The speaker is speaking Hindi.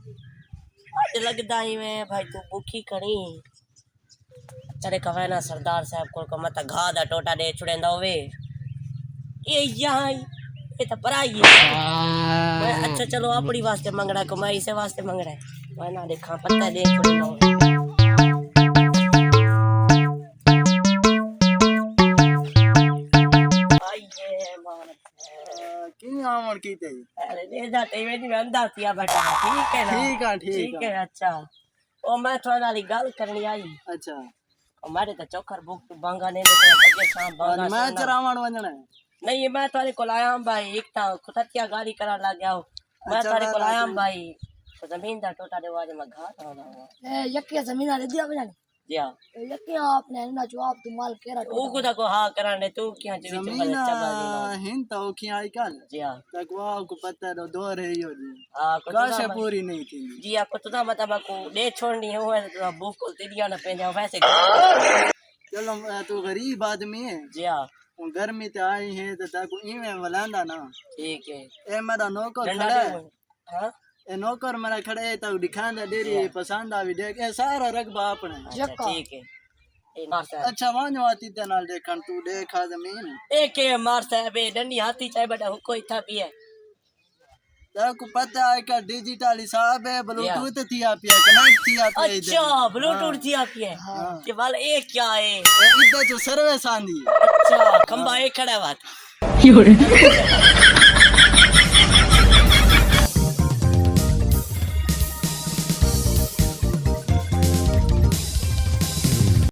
आज लगदा ही मैं भाई तू भूखी खड़ी तेरे कवे ना सरदार साहब को मत घा दा टोटा दे छुड़ेंदा होवे ये यहाँ ये तो पराई है मैं अच्छा चलो अपनी वास्ते मंगड़ा कमाई से वास्ते मंगड़ा है मैं ना देखा पत्ता दे छुड़ेंदा होवे आमन की ते अरे ले जाते हुए नहीं अंदा किया बेटा ठीक है ना ठीक है अच्छा ओ मैं थोड़ा नाली गल करनी आई अच्छा हमारे तो चोखर बुक तो बांगा ने तो शाम बांगा मैं चरावण वंजना है नहीं मैं थारे को लाया भाई एक था खुततिया गाड़ी करा ला गया मैं थारे को लाया भाई तो जमीन दा टोटा दे आज मैं घाट रहा ए यक्के जमीन दे दिया बजाने जी हां यक्के आपने ना जवाब तुम माल केरा ओ को को हां कराने तू क्या जी जमीन हिन तो की आई कल जी हां तक वाह को पता दो रहे हो जी हां काश पूरी नहीं थी जी आपको तो मतलब को दे छोड़नी है तो बुक को तेरिया ना पे जाओ वैसे चलो तू गरीब आदमी है जी हां गर्मी ते आई है तो ताको इवे वलांदा ना ठीक है ए मेरा नौकर खड़ा है हां ए नौकर मेरा खड़ा है तो दिखांदा डेरी पसंद आवी देख ए सारा रकबा अपने ठीक है ए मार साहब अच्छा वांजो आती ते नाल देखन तू देखा जमीन ए के मार साहब ए डंडी हाथी चाहे बड़ा कोई था भी है ताको पता है का डिजिटल हिसाब है ब्लूटूथ थी आप ये कनेक्ट थी आप अच्छा ब्लूटूथ थी आप ये कि वाल ए क्या है इधर जो सर्विस आंदी अच्छा खंबा एक खड़ा बात